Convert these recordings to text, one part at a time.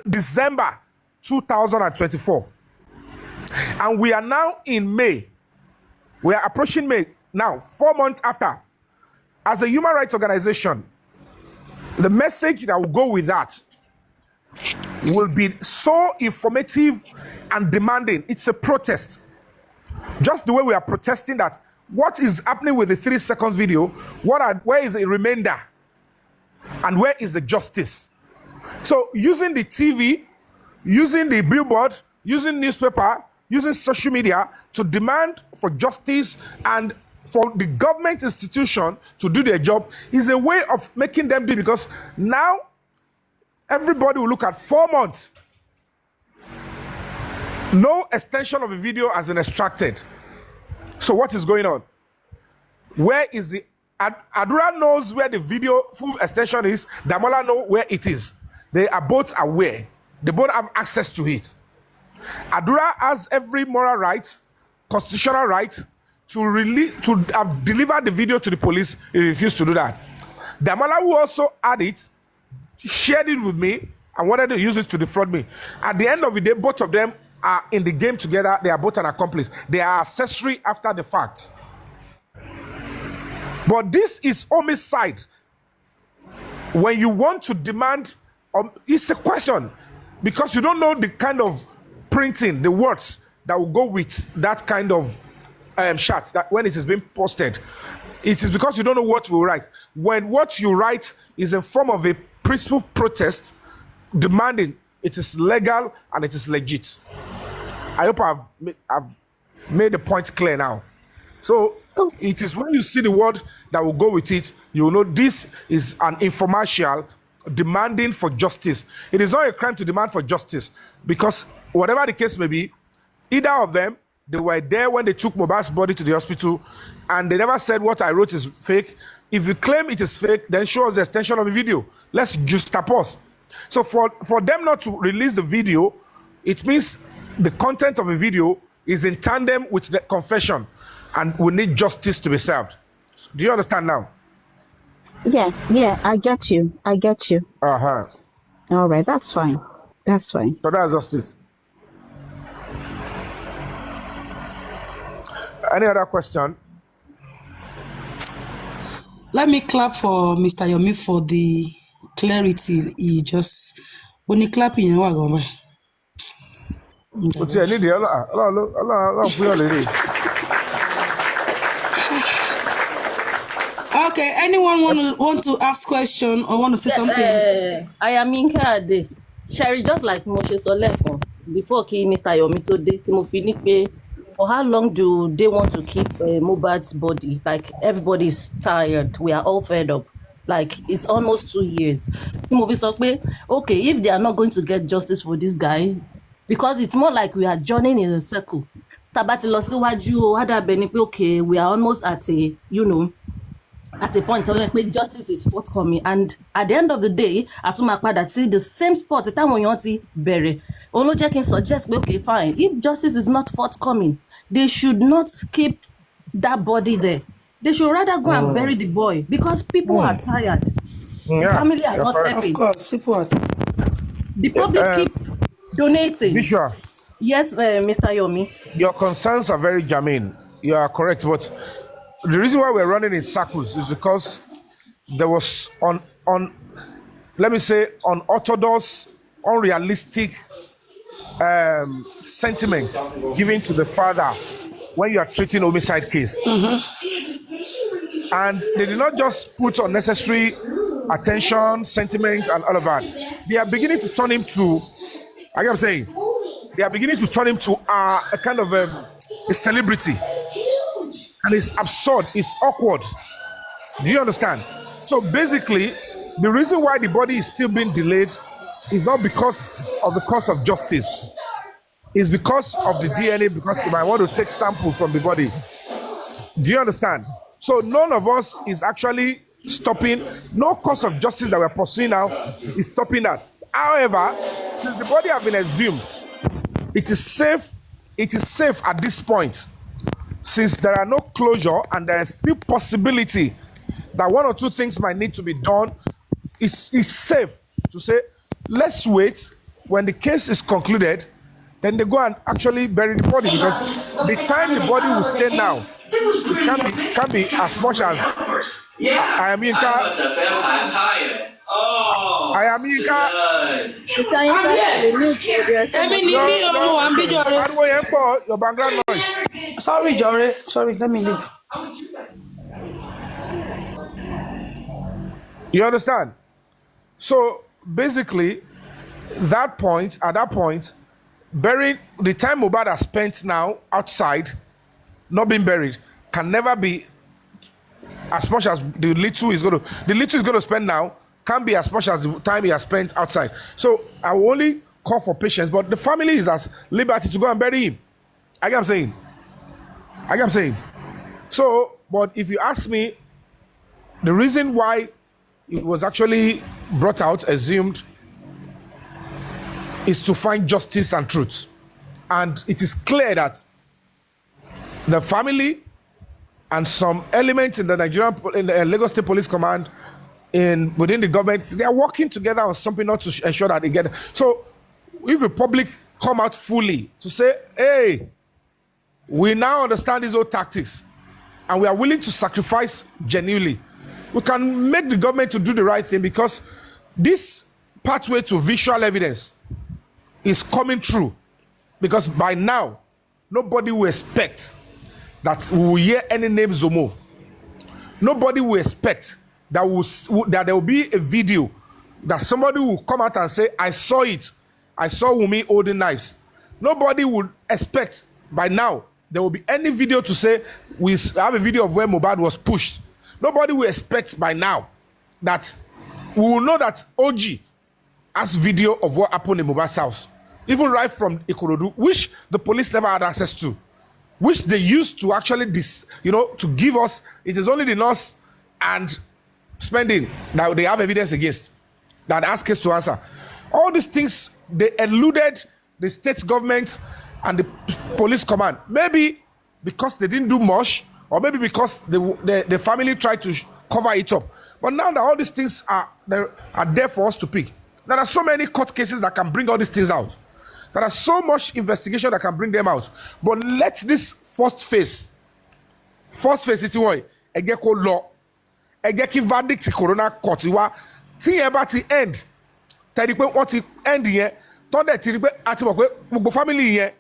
December 2024. And we are now in May. We are approaching May now, 4 months after. As a human rights organization, the message that will go with that will be so informative and demanding. It's a protest. Just the way we are protesting that what is happening with the 3 seconds video, where is the remainder? And where is the justice? So using the TV, using the billboard, using newspaper, using social media to demand for justice and for the government institution to do their job is a way of making them do, because now everybody will look at 4 months. No extension of a video has been extracted. So what is going on? Where is the Adura knows where the video full extension is. Damola know where it is. They are both aware. They both have access to it. Adura has every moral right, constitutional right to have delivered the video to the police. He refused to do that. Damola, who also had it, shared it with me and wanted to use it to defraud me. At the end of the day, both of them are in the game together. They are both an accomplice. They are accessory after the fact. But this is homicide. When you want to demand, it's a question, because you don't know the kind of printing, the words that will go with that kind of shot that when it is being posted. It is because you don't know what you write. When what you write is in form of a peaceful protest demanding, it is legal and it is legit. I hope I've made the point clear now. So it is when you see the word that will go with it, you will know this is an infomercial demanding for justice. It is not a crime to demand for justice, because whatever the case may be, either of them, they were there when they took MOHBAD's body to the hospital, and they never said what I wrote is fake. If you claim it is fake, then show us the extension of the video. Let's juxtapose. So for them not to release the video, it means the content of the video is in tandem with the confession, and we need justice to be served. Do you understand now? Yeah, I get you. Uh-huh. All right, that's fine. So that's justice. Any other question? Let me clap for Mr. Yomi for the clarity. He just when he clap in your Okay, anyone want to ask question or want to say something? iamyinkaa, Sherry, just like Moshe Solekon, before Mr. Yomi today, for how long do they want to keep MOHBAD's body? Like, everybody's tired. We are all fed up. Like, it's almost 2 years. Okay, if they are not going to get justice for this guy, because it's more like we are journeying in a circle. Okay, we are almost at a, at a point where justice is forthcoming, and at the end of the day, that see the same spot the time when you want to bury. Oloje can suggest, okay, fine. If justice is not forthcoming, they should not keep that body there. They should rather go and bury the boy, because people are tired. The family are not happy. Of course, people are. The public keep donating. Visual. Yes, Mr. Yomi. Your concerns are very germane. You are correct, but the reason why we're running in circles is because there was let me say, unorthodox, unrealistic sentiments given to the father when you are treating homicide case. And they did not just put unnecessary attention, sentiment, and all of that. They are beginning to turn him to, like I'm saying, they are beginning to turn him to a kind of a celebrity. And it's absurd, it's awkward. Do you understand? So basically, the reason why the body is still being delayed is not because of the cost of justice. It's because of the DNA, because they might want to take samples from the body. Do you understand? So none of us is actually stopping, no cost of justice that we're pursuing now is stopping that. However, since the body has been exhumed, it is safe at this point, since there are no closure and there is still possibility that one or two things might need to be done. It's safe to say, let's wait when the case is concluded, then they go and actually bury the body, because the time the body will stay now, it can be as much as iamyinkaa. iamyinkaa. Mr. Yinka, you need to address Your background noise. Sorry, Jore. Sorry, let me leave. You understand? So basically, at that point, buried, the time MOHBAD has spent now outside, not being buried, can never be as much as the little is going to spend now, can't be as much as the time he has spent outside. So I will only call for patience, but the family is at liberty to go and bury him. I get what I'm saying. So, but if you ask me, the reason why it was actually brought out, assumed, is to find justice and truth. And it is clear that the family and some elements in the Lagos State Police Command, within the government, they are working together on something not to ensure that they get it. So if the public come out fully to say, hey, we now understand these old tactics and we are willing to sacrifice genuinely, we can make the government to do the right thing, because this pathway to visual evidence is coming true. Because by now, nobody will expect that we will hear any name Zomo. Nobody will expect that there will be a video that somebody will come out and say, I saw it. I saw Wumi holding knives. Nobody would expect by now there will be any video to say we have a video of where MOHBAD was pushed. Nobody will expect by now that we will know that OG has video of what happened in MOHBAD's house, even right from Ikorodu, which the police never had access to, which they used to actually to give us. It is only the nurse and spending that they have evidence against, that ask us to answer. All these things, they eluded the state government and the police command. Maybe because they didn't do much, or maybe because the family tried to cover it up. But now that all these things are there for us to pick, there are so many court cases that can bring all these things out. There are so much investigation that can bring them out. But let this first phase, it's what I get called law. I get ki verdict corona court wa. Ti e ba ti end. Tell pé wọ́n ti end yẹn. Tó dẹ̀ ti rí pé a ti mọ̀ pé gbogbo family yẹn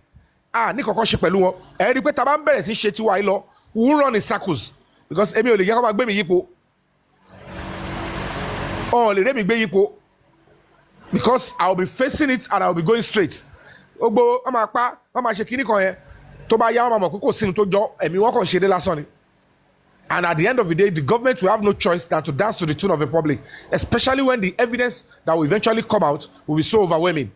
ní kọ́kọ́ ṣe pẹ̀lú wọn. Ẹ rí pé tá bá ń bẹ̀rẹ̀ sí ṣe tiwa yìí lọ, we will run in circles, because èmi ò lè jẹ́ kó máa gbé mi yípo. Ó lè rẹ́ mi gbé yípo, because I will be facing it and I will be going straight. Ogbo wọ́n máa pa, wọ́n máa ṣe kíní kan yẹn. Tó bá yá wọ́n máa mọ̀ pé kò sí ní tó jọ, ẹ̀mí wọn kàn ṣe dé lásán ni. And at the end of the day, the government will have no choice than to dance to the tune of the public, especially when the evidence that will eventually come out will be so overwhelming.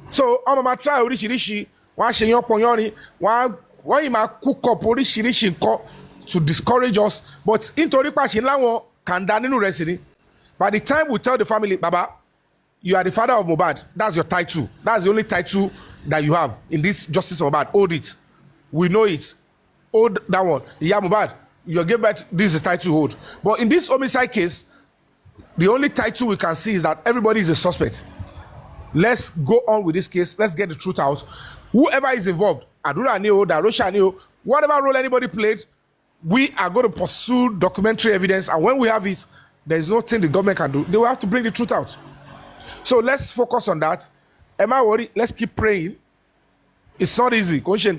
So, I'm going to try oríṣiríṣi, wọ́n á ṣe yán pọ̀nyán ni, wọ́n yìí máa cook up oríṣiríṣi nǹkan to discourage us. But nítorí pàṣẹ láwọn kàńdá nínú rẹ̀ sí ni. By the time we tell the family, Baba, you are the father of MOHBAD, that's your title. That's the only title that you have in this justice of MOHBAD. Hold it. We know it. Hold that one. Yeah, MOHBAD. You give back, this is the title you hold. But in this homicide case, the only title we can see is that everybody is a suspect. Let's go on with this case. Let's get the truth out. Whoever is involved, Adura Neo, Darosha Neo, whatever role anybody played, we are going to pursue documentary evidence. And when we have it, there is nothing the government can do. They will have to bring the truth out. So let's focus on that. Am I worried? Let's keep praying. It's not easy. Social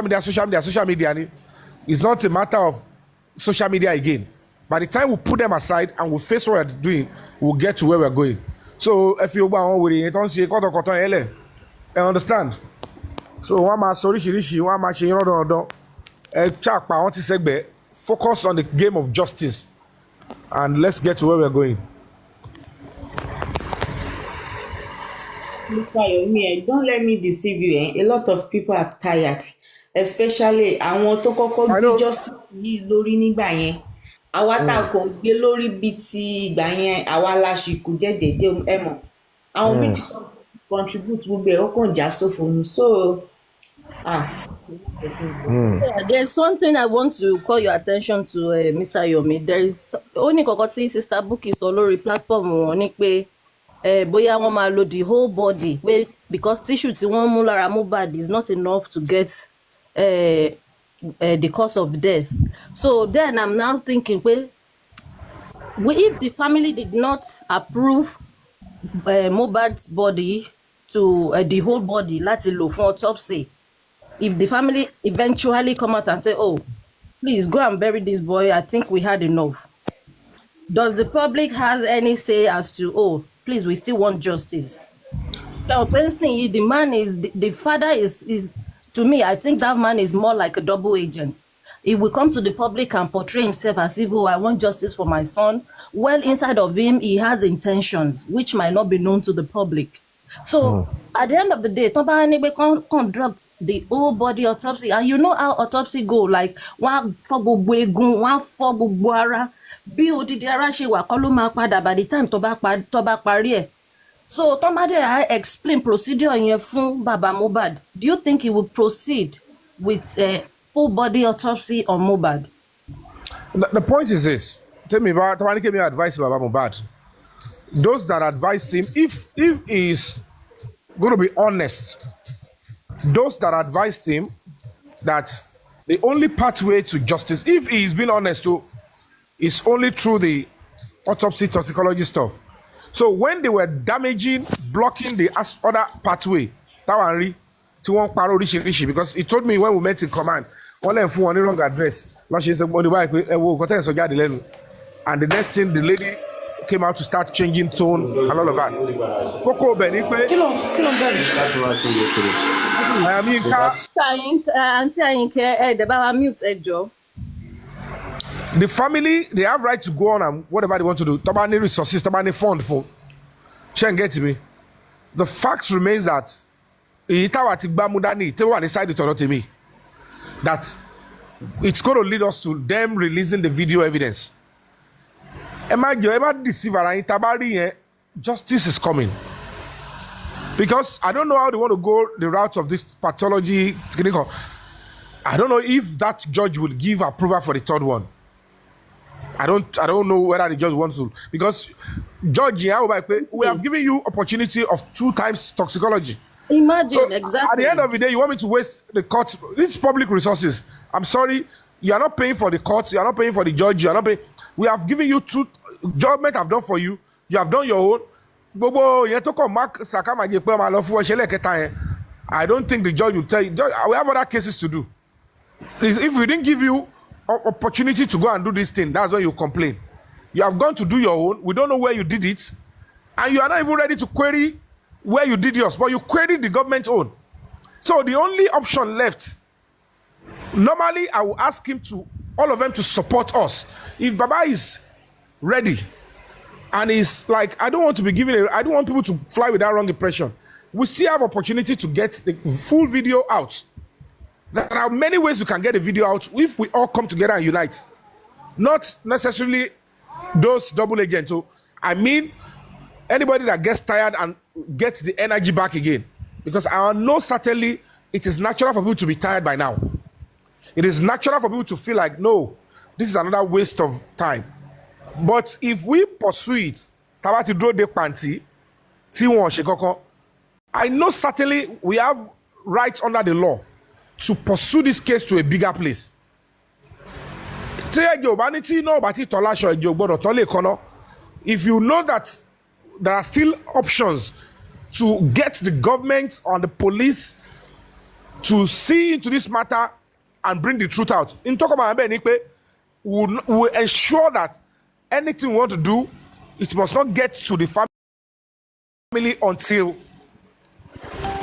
media. It's not a matter of social media again. By the time we put them aside and we face what we're doing, we'll get to where we're going. So if you understand? So focus on the game of justice and let's get to where we're going. Mr. Yomi, don't let me deceive you. A lot of people are tired, especially àwọn tó kọ́kọ́ gbé justice yìí lórí nígbà yẹn. Àwa tá kò gbé lórí bíi ti ìgbà yẹn, àwa la ṣì kù jẹ́jẹ́jẹ́ ẹ mọ̀. Àwọn míì ti contribute gbogbo ẹ̀ ó kàn já sófo ni. So, Yeah, there's something I want to call your attention to, Mr. Yomi. There is only kọ́kọ́ tí Sister Bukky sọ lórí platform wọn ní pé bóyá wọ́n máa lo the whole body because tissue tí wọ́n mú lára Mohbad is not enough to get the cause of death. So then I'm now thinking, well, if the family did not approve Mohbad's body to the whole body, láti lò fún autopsy, if the family eventually come out and say, oh, please go and bury this boy, I think we had enough. Does the public has any say as to, oh, please, we still want justice? So, the man is, the father is, to me, I think that man is more like a double agent. He will come to the public and portray himself as if, oh, I want justice for my son. Well, inside of him, he has intentions, which might not be known to the public. So, at the end of the day, Toba Anigbe conduct the whole body autopsy, and you know how autopsy go, like, one for gbogbo egun, one for gbogbo ara, bí odidi ara ṣe wà kọ́ ló máa padà by the time tó bá parí ẹ̀. So, Tomade, I explain procedure yẹn fún Baba Mohbad. Do you think he will proceed with a full body autopsy on Mohbad? The point is this. Tell me about Tomani gave me advice about Mohbad. Those that advised him, if he is going to be honest, those that advised him that the only pathway to justice, if he is being honest too, is only through the autopsy toxicology stuff. So when they were damaging, blocking the other pathway, that one to one paro rishi, because he told me when we met in command, one of them wrong address, and the next thing the lady came out to start changing tone and all of that. Koko Benikwe. That's what I said yesterday. The family, they have right to go on and whatever they want to do. Tabani resources, Tabani fund for. She ain't get me. The fact remains that that it's going to lead us to them releasing the video evidence. Justice is coming. Because I don't know how they want to go the route of this pathology. I don't know if that judge will give approval for the third one. I don't know whether the judge wants to. Because Judge, we have given you opportunity of 2 times toxicology. Imagine, So, exactly. At the end of the day, you want me to waste the court? These public resources. I'm sorry, you are not paying for the courts, you are not paying for the judge, you are not paying. We have given you 2 judgment have done for you. You have done your own. I don't think the judge will tell you. We have other cases to do. If we didn't give you opportunity to go and do this thing, that's when you complain. You have gone to do your own. We don't know where you did it. And you are not even ready to query where you did yours, but you queried the government's own. So the only option left, normally I will ask him to, all of them to support us. If Baba is ready, and he's like, I don't want to be giving I don't want people to fly with that wrong impression. We still have opportunity to get the full video out. There are many ways we can get the video out if we all come together and unite. Not necessarily those double agents. So, I mean, anybody that gets tired and gets the energy back again. Because I know certainly it is natural for people to be tired by now. It is natural for people to feel like, no, this is another waste of time. But if we pursue it, Tabati draw the panty, I know certainly we have rights under the law to pursue this case to a bigger place. If you know that there are still options to get the government or the police to see into this matter and bring the truth out, in will ensure that anything we want to do, it must not get to the family until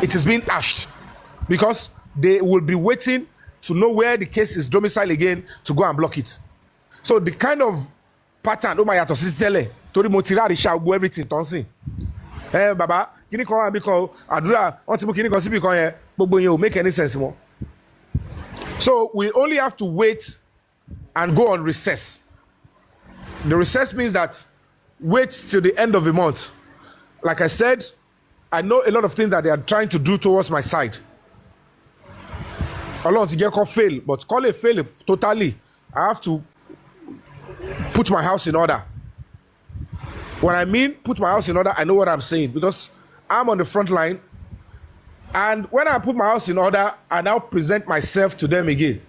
it is being ashed, because they will be waiting to know where the case is domiciled again to go and block it. So the kind of pattern, oh my God, Tori Motira, Risha, everything, Tonsi. Baba, kini kan abi kan adura, won ti mu kini kan sibi kan yen, gbogbo yen o make any sense mo. So we only have to wait and go on recess. The recess means that wait till the end of the month. Like I said, I know a lot of things that they are trying to do towards my side. A lot to get called fail, but call it fail totally. I have to put my house in order. When I mean put my house in order, I know what I'm saying because I'm on the front line. And when I put my house in order, I now present myself to them again.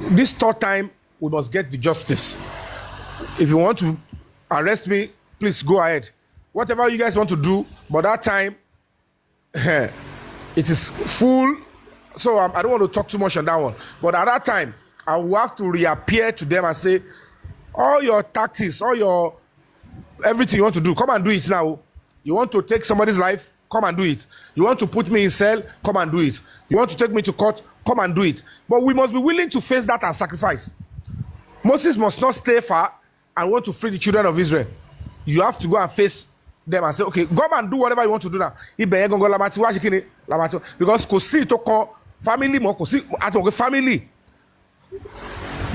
This third time, we must get the justice. If you want to arrest me, please go ahead. Whatever you guys want to do, but that time, it is full. So I don't want to talk too much on that one. But at that time, I will have to reappear to them and say, all your tactics, all your everything you want to do, come and do it now. You want to take somebody's life, come and do it. You want to put me in cell, come and do it. You want to take me to court, come and do it. But we must be willing to face that and sacrifice. Moses must not stay far and want to free the children of Israel. You have to go and face them and say, okay, go and do whatever you want to do now. Because family, family,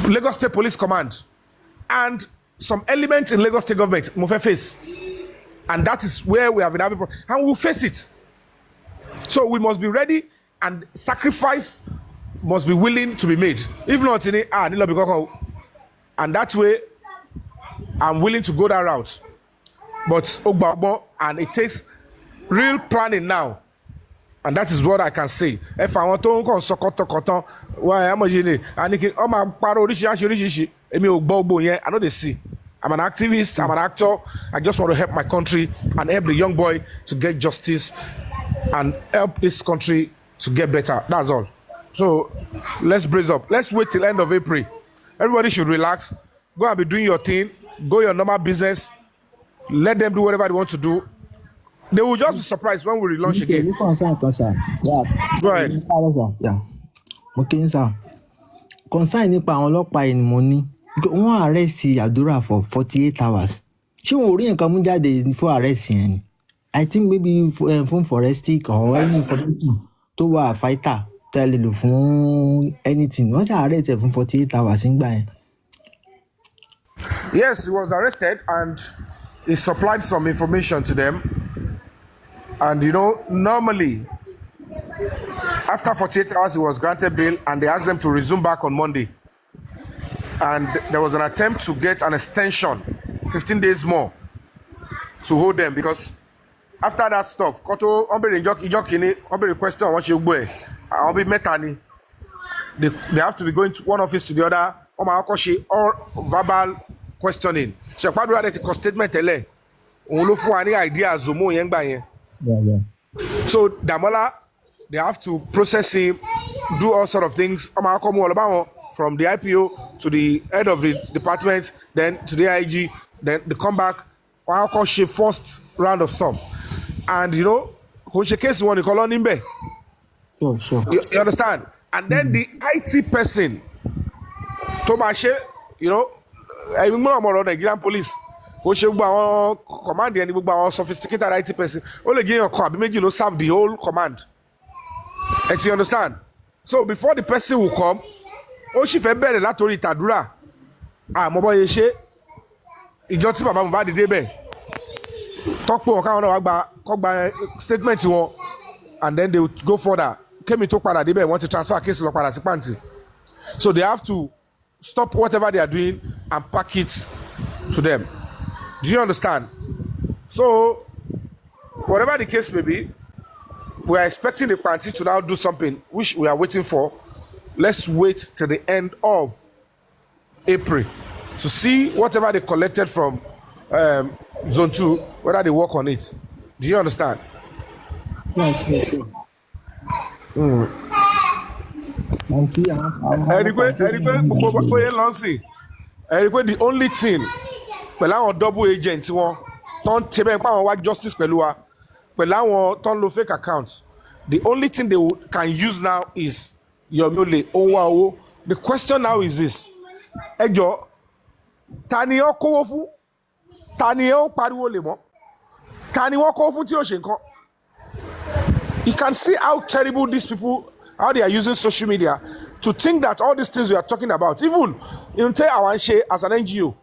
Lagos State Police Command, and some elements in Lagos State government must face. And that is where we have been having problems. And we'll face it. So we must be ready, and sacrifice must be willing to be made. If not, and that way, I'm willing to go that route. But and it takes real planning now. And that is what I can say. If I want to go Sokoto, why am I? I know they see. I'm an activist, I'm an actor. I just want to help my country and help the young boy to get justice and help this country to get better. That's all. So let's brace up. Let's wait till end of April. Everybody should relax. Go and be doing your thing. Go your normal business. Let them do whatever they want to do. They will just be surprised when we relaunch again. Yeah. Go ahead. Yeah. Okay, sir. Concern nípa àwọn ọlọ́pàá yìí ni mo ní. Wọ́n arrest Àdúrà for 48 hours. Ṣé wọn ò rí nǹkan mú jáde for arrest yẹn ni? I think maybe fún forensic or any information tó wà fighter tẹ́lẹ̀ lò fún anything. Wọ́n ṣe arrest ẹ̀ fún 48 hours nígbà yẹn. Yes, he was arrested and he supplied some information to them. And you know, normally, after 48 hours, he was granted bail and they asked them to resume back on Monday. And there was an attempt to get an extension, 15 days more, to hold them because after that stuff, they have to be going to one office to the other, or verbal questioning. Statement idea so Damola, they have to process him, do all sort of things from the IPO to the head of the department, then to the IG, then they come back. First round of stuff, and you know, case one call on Imbe. Sure. You understand? And then the IT person, Tomashe, you know, I remember Nigerian police. Command and sophisticated IT person. Only give your call, make you serve the whole command. And you understand? So before the person will come, she fẹ́ bẹ̀rẹ̀ látorí Tàdúrà. Mo bọ́ yẹ ṣe ìjọ tí bàbá MOHBAD dé bẹ̀. Tọ́pọ̀ wọn káwọn náà wá gba statement wọn, and then they will go further. Kémi tó padà dé bẹ̀ wọ́n ti transfer case lọ padà sí pàǹtì. So they have to stop whatever they are doing and pack it to them. Do you understand? So, whatever the case may be, we are expecting the party to now do something, which we are waiting for. Let's wait till the end of April to see whatever they collected from Zone 2, whether they work on it. Do you understand? Yes. The only thing, pẹ̀lú àwọn double agent wọn tó ń tẹ́bẹ̀ pé àwọn wá justice pẹ̀lú wa pẹ̀lú àwọn tó ń lo fake accounts, the only thing they can use now is Yomi owó. The question now is this: ẹjọ́ ta ni ó kówó fún, ta ni ó pariwo lè mọ́, ta ni wọ́n kówó fún tí ó ṣe nǹkan. You can see how terrible these people, how they are using social media to think that all these things we are talking about, even in Awanshe as an NGO,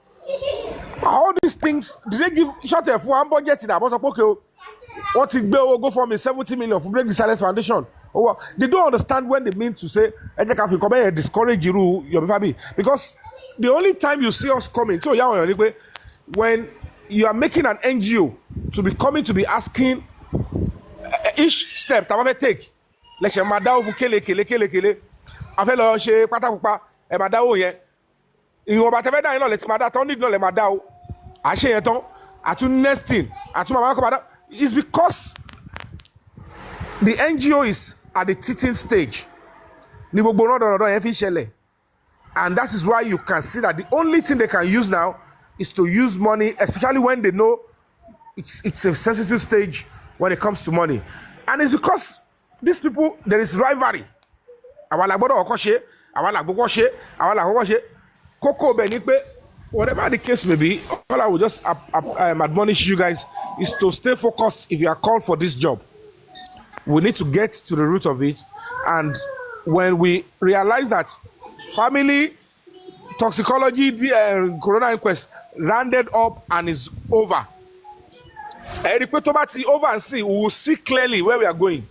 all these things, did they give short for one budget in about okay? What it go for me 70 million for Break the Silence Foundation? Oh, they don't understand when they mean to say come and discourage you, your family, because the only time you see us coming, so yeah, when you are making an NGO to be coming to be asking each step that I take. Let's say madao fún kele. A fẹ́ lọ ṣe pátápá ẹ madao yẹn. Ìwọ̀n bá tẹ́fẹ́ dá yín náà lè ti máa dá tán nídìí náà lè máa dá o. Àṣẹ yẹn tán àtún next thing àtún màmá kọ́ máa dá. It's because the NGO is at the teething stage. Ní gbogbo rọ́dọ̀rọ̀dọ̀ yẹn fi ṣẹlẹ̀. And that is why you can see that the only thing they can use now is to use money, especially when they know it's a sensitive stage when it comes to money. And it's because these people, there is rivalry. Whatever the case may be, all I will just admonish you guys is to stay focused if you are called for this job. We need to get to the root of it. And when we realize that family toxicology corona inquest rounded up and is over, over and see, we will see clearly where we are going.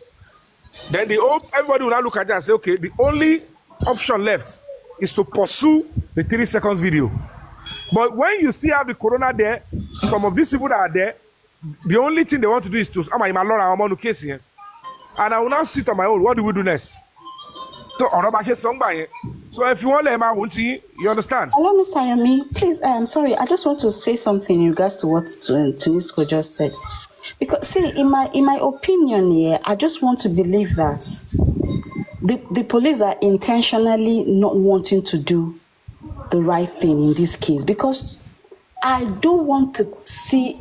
Then everybody will now look at it and say, okay, the only option left is to pursue the 3 seconds video. But when you still have the corona there, some of these people that are there, the only thing they want to do is to, I'm on the case here. And I will now sit on my own. What do we do next? So if you want to you understand? Hello, Mr. Yomi. Please, sorry, I just want to say something in regards to what Tunisco just said. Because see, in my opinion here, I just want to believe that the police are intentionally not wanting to do the right thing in this case, because I don't want to see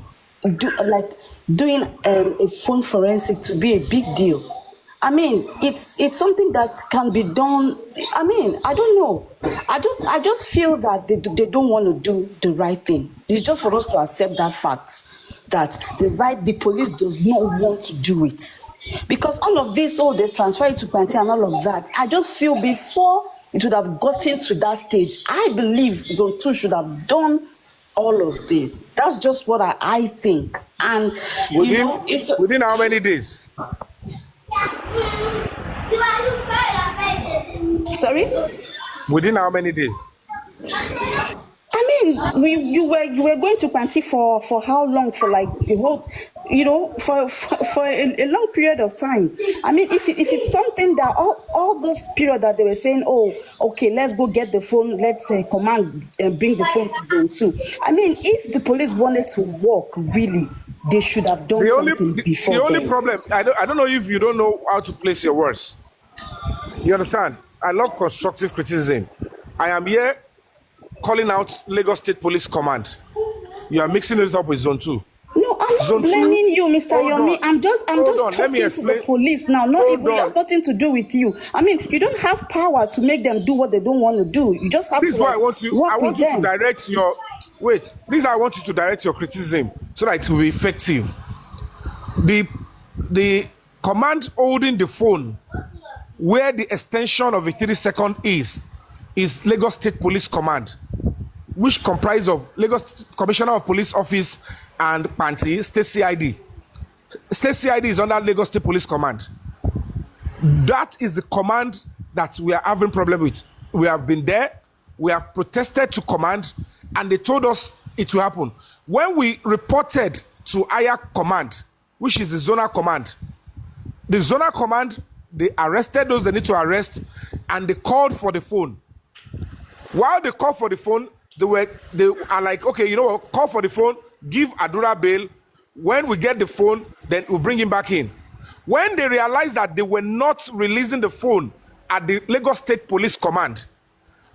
doing a phone forensic to be a big deal. I mean, it's something that can be done. I mean, I don't know. I just feel that they don't want to do the right thing. It's just for us to accept that fact that the police does not want to do it, because all of this, they transfer it to quarantine and all of that. I just feel before it would have gotten to that stage, I believe Zone 2 should have done all of this. That's just what I think. And within how many days? Sorry? Within how many days? I mean, you were going to Panti for how long? For like the whole, for a long period of time. I mean, if it's something that all this period that they were saying, oh, okay, let's go get the phone, let's command and bring the phone to Zone 2. I mean, if the police wanted to work really, they should have done something before. The only problem, I don't know if you don't know how to place your words. You understand? I love constructive criticism. I am here calling out Lagos State Police Command. You are mixing it up with Zone 2. No, I'm not blaming you, Mr. Yomi. I'm just talking to the police now. Not even, it has nothing to do with you. I mean, you don't have power to make them do what they don't want to do. You just have to. This is why I want you to direct your. Wait, this is how I want you to direct your criticism so that it will be effective. The command holding the phone, where the extension of a 30-second is Lagos State Police Command, which comprise of Lagos Commissioner of Police Office and Panti State CID. State CID is under Lagos State Police Command. That is the command that we are having problem with. We have been there, we have protested to command, and they told us it will happen. When we reported to higher command, which is the zonal command, the zonal command, they arrested those they need to arrest, and they called for the phone. While they called for the phone, they are like, okay, you know what, call for the phone, give Adura bail. When we get the phone, then we'll bring him back in. When they realized that they were not releasing the phone at the Lagos State Police Command,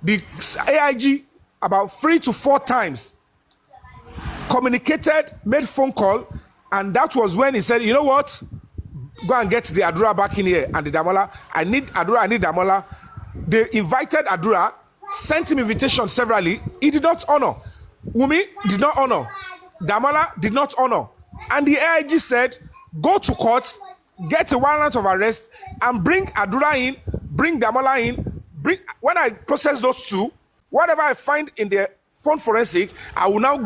the AIG about 3 to 4 times communicated, made phone call, and that was when he said, you know what, go and get the Adura back in here and the Damola. I need Adura, I need Damola. They invited Adura, sent him invitation severally. He did not honor. Wumi did not honor. Damola did not honor. And the AIG said, go to court, get a warrant of arrest, and bring Adura in, bring Damola in. When I process those two, whatever I find in the phone forensic, I will now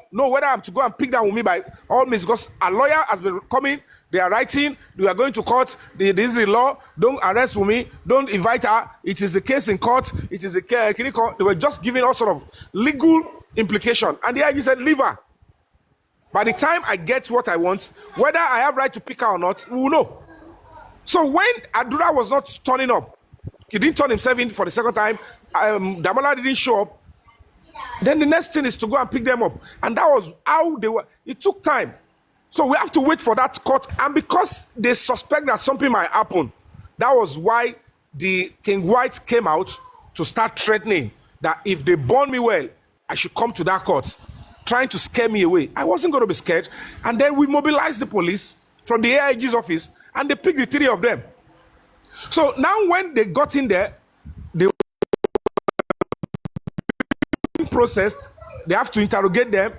know whether I'm to go and pick that Wumi by all means, because a lawyer has been coming, they are writing, we are going to court, this is the law, don't arrest Wumi, don't invite her, it is a case in court, it is a case, they were just giving all sort of legal implication, and the AIG said, leave her. By the time I get what I want, whether I have right to pick her or not, we will know. So when Adura was not turning up, he didn't turn himself in for the second time, Damola didn't show up, then the next thing is to go and pick them up. And that was how they were. It took time. So we have to wait for that court. And because they suspect that something might happen, that was why the King White came out to start threatening that if they burn me well, I should come to that court, trying to scare me away. I wasn't going to be scared. And then we mobilized the police from the AIG's office, and they picked the 3 of them. So now when they got in there, they were processed. They have to interrogate them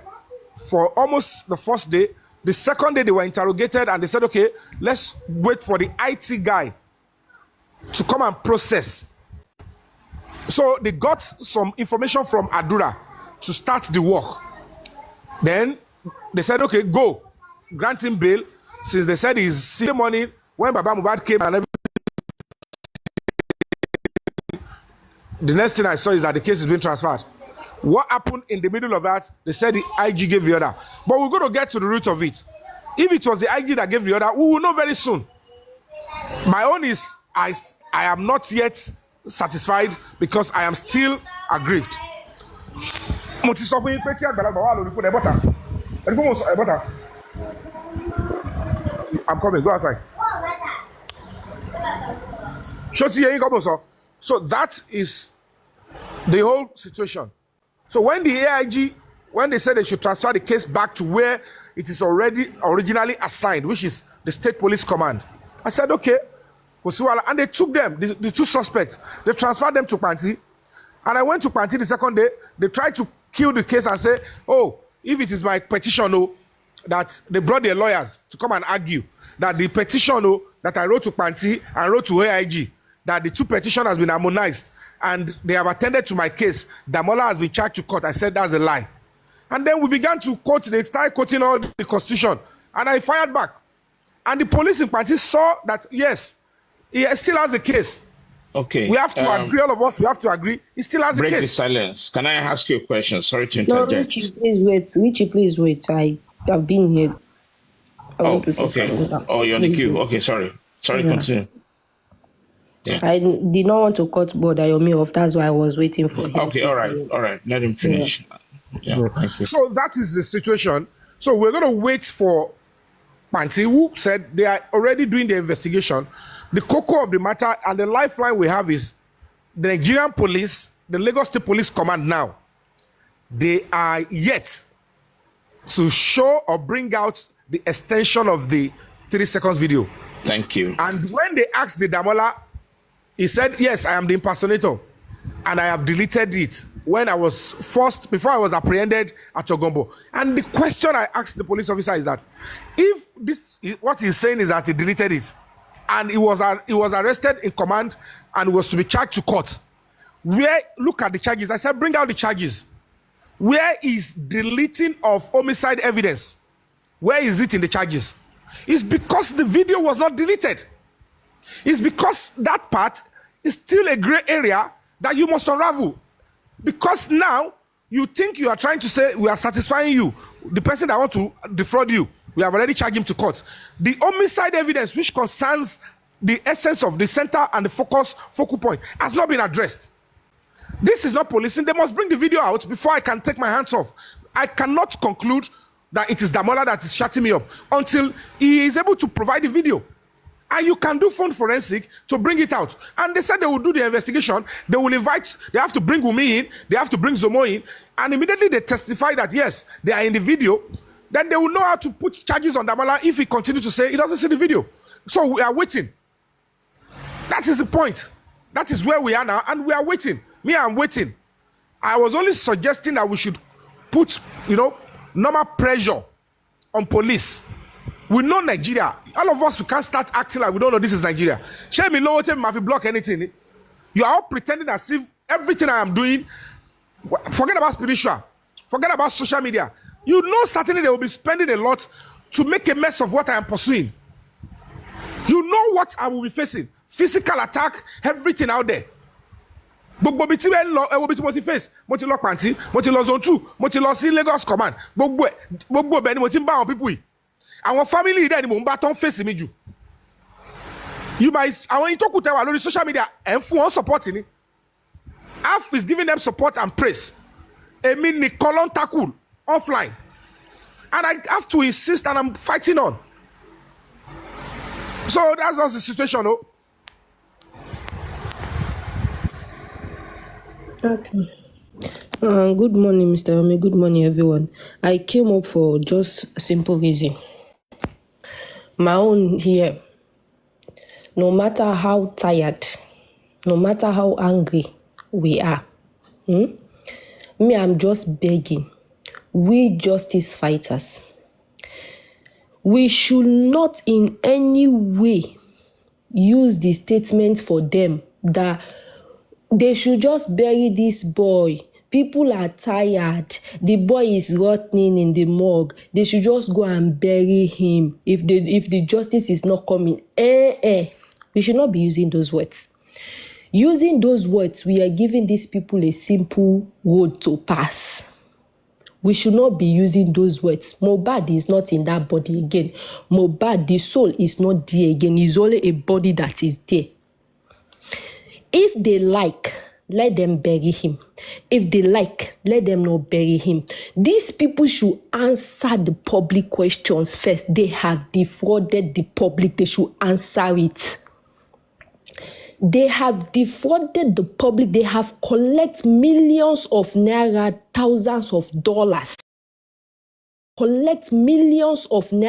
for almost the first day. The second day they were interrogated, and they said, okay, let's wait for the IT guy to come and process. So they got some information from Adura to start the work. Then they said, okay, go. Grant him bail. Since they said he's sick in the morning, when Baba MOHBAD came and everything, the next thing I saw is that the case is being transferred. What happened in the middle of that? They said the IG gave the order. But we're going to get to the root of it. If it was the IG that gave the order, we will know very soon. My own is, I am not yet satisfied because I am still aggrieved. I'm coming, go outside. So that is the whole situation. So when the AIG, when they said they should transfer the case back to where it is already originally assigned, which is the State Police Command, I said, okay. And they took them, the 2 suspects. They transferred them to Panti. And I went to Panti the second day. They tried to kill the case and say, oh, if it is my petition, that they brought their lawyers to come and argue that the petition that I wrote to Panti and wrote to AIG, that the 2 petitions has been harmonized and they have attended to my case. Damola has been charged to court. I said that's a lie. And then we began to quote, they started quoting all the Constitution. And I fired back. And the police in Panti saw that, yes, he still has a case. Okay. We have to agree, all of us, we have to agree. He still has a case. Break the silence. Can I ask you a question? Sorry to No, interject. Richie, please wait. Richie, please wait. I've been here. Oh, okay. Oh, you're on the queue. Okay, sorry. Sorry, Yeah. continue. Yeah. I did not want to cut Brother Yomi off. That's why I was waiting for him. Okay, all right. Let him finish. Yeah, thank you. So that is the situation. So we're going to wait for Panti, who said they are already doing the investigation. The cocoa of the matter and the lifeline we have is the Nigerian police, the Lagos State Police Command now. They are yet to show or bring out the extension of the 3 seconds video. Thank you. And when they asked the Damola, he said, yes, I am the impersonator. And I have deleted it when I was first, before I was apprehended at Ogombo. And the question I asked the police officer is that, if this, what he's saying is that he deleted it, and he was arrested in command and was to be charged to court, where, look at the charges. I said, bring out the charges. Where is deleting of homicide evidence? Where is it in the charges? It's because the video was not deleted. It's because that part is still a gray area that you must unravel. Because now you think you are trying to say we are satisfying you. The person that want to defraud you, we have already charged him to court. The homicide evidence, which concerns the essence of the center and the focal point, has not been addressed. This is not policing. They must bring the video out before I can take my hands off. I cannot conclude that it is Damola that is shutting me up until he is able to provide the video. And you can do phone forensic to bring it out. And they said they will do the investigation. They will invite, they have to bring Umi in, they have to bring Zomo in, and immediately they testify that yes, they are in the video. Then they will know how to put charges on Damola if he continues to say he doesn't see the video. So we are waiting. That is the point. That is where we are now, and we are waiting. Me, I'm waiting. I was only suggesting that we should put, normal pressure on police. We know Nigeria. All of us, we can't start acting like we don't know this is Nigeria. Shame me low time, if block anything. You are all pretending as if everything I am doing, forget about spiritual, forget about social media. You know certainly they will be spending a lot to make a mess of what I am pursuing. You know what I will be facing. Physical attack, everything out there. gbogbo ibi tí ẹ ń lọ ẹ wo ibi tí mo ti face mo ti lọ pàǹtí mo ti lọ zone 2 mo ti lọ sí Lagos command gbogbo ibẹ̀ ni mo ti ń bá àwọn people yìí àwọn family yìí dẹ̀ ni mò ń bá tán face mi jù àwọn yìí tó kù tẹ́ wà lórí social media ẹ̀ ń fún wọn support ni half is giving them support and praise èmi nìkan ló ń tackle offline and I have to insist and I'm fighting on so that's just the situation o. Okay. Good morning, Mr. Yomi. Good morning, everyone. I came up for just a simple reason. My own here, no matter how tired, no matter how angry we are, me, I'm just begging. We justice fighters, we should not in any way use the statement for them that they should just bury this boy. People are tired. The boy is rotting in the morgue. They should just go and bury him if the justice is not coming. We should not be using those words. Using those words, we are giving these people a simple road to pass. We should not be using those words. MOHBAD is not in that body again. MOHBAD, the soul is not there again. It's only a body that is there. If they like, let them bury him. If they like, let them not bury him. These people should answer the public questions first. They have defrauded the public. They should answer it. They have defrauded the public. They have collected millions of naira, thousands of dollars. Collect millions of naira.